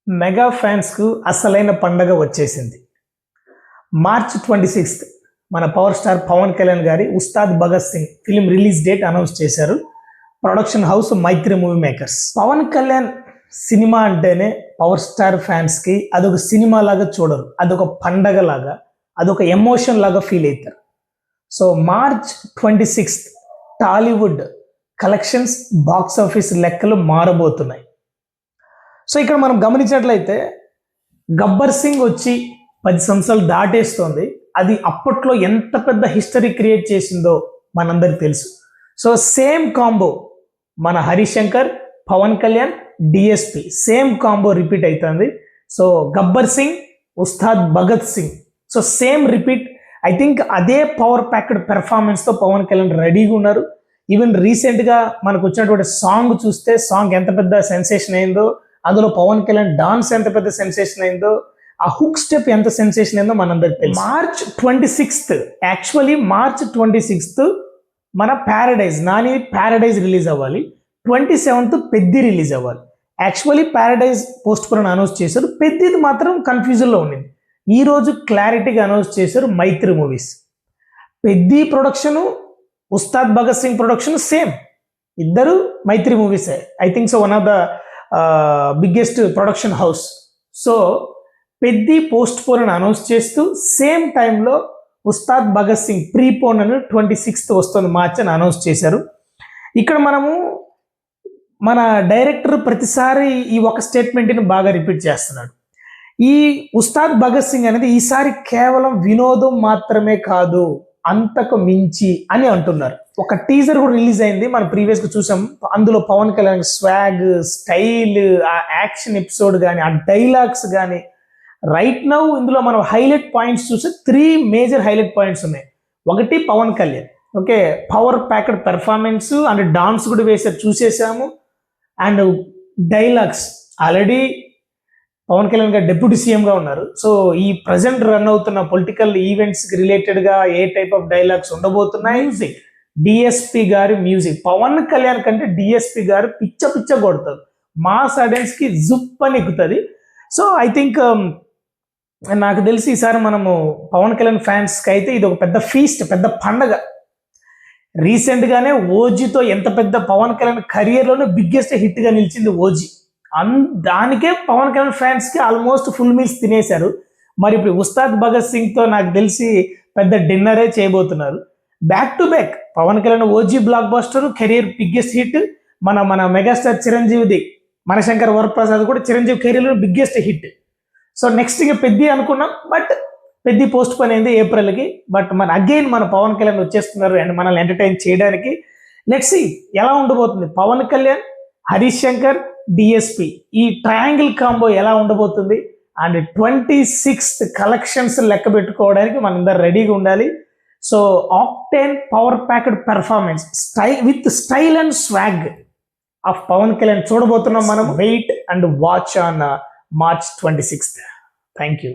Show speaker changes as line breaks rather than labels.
Mega ఫ్యాన్స్కు అసలైన పండగ వచ్చేసింది. మార్చ్ 26 మన పవర్ స్టార్ పవన్ కళ్యాణ్ గారి Ustaad Bhagat Singh film release date announce చేశారు. Production house Mythri movie makers. Pawan Kalyan cinema అంటేనే పవర్ స్టార్ ఫ్యాన్స్కి అదొక సినిమా లాగా చూడరు, అదొక పండగ లాగా, అదొక ఎమోషన్ లాగా ఫీల్ అవుతారు. So March 26 Tollywood collections box office లెక్కలు మారబోతున్నాయి. సో ఇక్కడ మనం గమనించినట్లయితే గబ్బర్ సింగ్ వచ్చి 10 సంవత్సరాలు దాటేస్తోంది. అది అప్పట్లో ఎంత పెద్ద హిస్టరీ క్రియేట్ చేసిందో మనందరికి తెలుసు. సో సేమ్ కాంబో మన Harish Shankar, Pawan Kalyan, DSP same combo repeat అవుతుంది. So Gabbar Singh, Ustaad Bhagat Singh, so same repeat. I think అదే పవర్ ప్యాక్డ్ పెర్ఫార్మెన్స్తో పవన్ కళ్యాణ్ రెడీగా ఉన్నారు. ఈవెన్ రీసెంట్గా మనకు వచ్చినటువంటి సాంగ్ చూస్తే సాంగ్ ఎంత పెద్ద సెన్సేషన్ అయిందో, అందులో పవన్ కళ్యాణ్ డాన్స్ ఎంత పెద్ద సెన్సేషన్ అయిందో, ఆ హుక్ స్టెప్ ఎంత సెన్సేషన్ అయిందో మనందరికి తెలుసు. మార్చ్ 26 యాక్చువల్లీ మార్చ్ 26 మన ప్యారడైజ్ నాని ప్యారడైజ్ రిలీజ్ అవ్వాలి. 27th పెద్ది రిలీజ్ అవ్వాలి. Actually Paradise postpone announce చేశారు, పెద్దిది మాత్రం కన్ఫ్యూజన్లో ఉండింది. ఈరోజు క్లారిటీగా అనౌన్స్ చేశారు Mythri movies. Peddi production, Ustaad Bhagat Singh production same, ఇద్దరు మైత్రి మూవీసే. I think so one of the biggest production house. So Peddi postpone అని అనౌన్స్ చేస్తూ సేమ్ టైంలో ఉస్తాద్ భగత్ సింగ్ ప్రీపోన్ అని 26th వస్తుంది మార్చ్ అని అనౌన్స్ చేశారు. ఇక్కడ మనము మన డైరెక్టర్ ప్రతిసారి ఈ ఒక స్టేట్మెంట్ని బాగా రిపీట్ చేస్తున్నాడు. ఈ ఉస్తాద్ భగత్ సింగ్ అనేది ఈసారి కేవలం వినోదం మాత్రమే కాదు, అంతకు మించి అని అంటున్నారు. ఒక టీజర్ కూడా రిలీజ్ అయింది, మనం ప్రీవియస్గా చూసాం. అందులో పవన్ కళ్యాణ్ స్వాగ్, స్టైల్, ఆ యాక్షన్ ఎపిసోడ్ కానీ, ఆ డైలాగ్స్ కానీ, రైట్ నౌ ఇందులో మనం హైలైట్ పాయింట్స్ చూస్తే 3 మేజర్ హైలైట్ పాయింట్స్ ఉన్నాయి. ఒకటి Pawan Kalyan, okay, power packed performance and dance కూడా వేసారు, చూసేసాము. And dialogues, already Pawan Kalyan గారు డిప్యూటీ సీఎంగా ఉన్నారు. సో ఈ ప్రజెంట్ రన్ అవుతున్న పొలిటికల్ ఈవెంట్స్కి రిలేటెడ్గా ఏ టైప్ ఆఫ్ డైలాగ్స్ ఉండబోతున్నాయి. మ్యూజిక్, డిఎస్పి గారి మ్యూజిక్, పవన్ కళ్యాణ్ కంటే డిఎస్పి గారు పిచ్చ పిచ్చ కొడతారు, మాస్ ఆడియన్స్కి జుప్ అని ఎక్కుతుంది. సో ఐ థింక్ నాకు తెలిసి ఈసారి మనము పవన్ కళ్యాణ్ ఫ్యాన్స్కి అయితే ఇది ఒక పెద్ద ఫీస్ట్, పెద్ద పండగ. రీసెంట్గానే ఓజీతో ఎంత పెద్ద పవన్ కళ్యాణ్ కెరియర్లోనే బిగ్గెస్ట్ హిట్గా నిలిచింది ఓజీ. దానికే పవన్ కళ్యాణ్ ఫ్యాన్స్కి ఆల్మోస్ట్ ఫుల్ మీల్స్ తినేశారు. మరి ఇప్పుడు ఉస్తాద్ భగత్ సింగ్తో నాకు తెలిసి పెద్ద డిన్నరే చేయబోతున్నారు. Back to back Pawan Kalyan OG blockbuster, career biggest hit. మన మెగాస్టార్ చిరంజీవిది మనశంకర్ వరప్రసాద్ కూడా చిరంజీవి కెరియర్లో బిగ్గెస్ట్ హిట్. సో నెక్స్ట్ ఇంకా పెద్ది అనుకున్నాం, బట్ పెద్ది పోస్ట్ పోన్ అయింది ఏప్రిల్కి. బట్ అగైన్ మన పవన్ కళ్యాణ్ వచ్చేస్తున్నారు అండ్ మనల్ని ఎంటర్టైన్ చేయడానికి. లెట్స్ సీ ఎలా ఉండబోతుంది. పవన్ కళ్యాణ్, హరీష్ శంకర్, డిఎస్పి ఈ ట్రయాంగిల్ కాంబో ఎలా ఉండబోతుంది. అండ్ 26th కలెక్షన్స్ లెక్క పెట్టుకోవడానికి మనందరం రెడీగా ఉండాలి. So octane power packed performance, with style and swag of Pawan Kalyan చూడబోతున్నాం మనం. Wait and watch on March 26th. Thank you.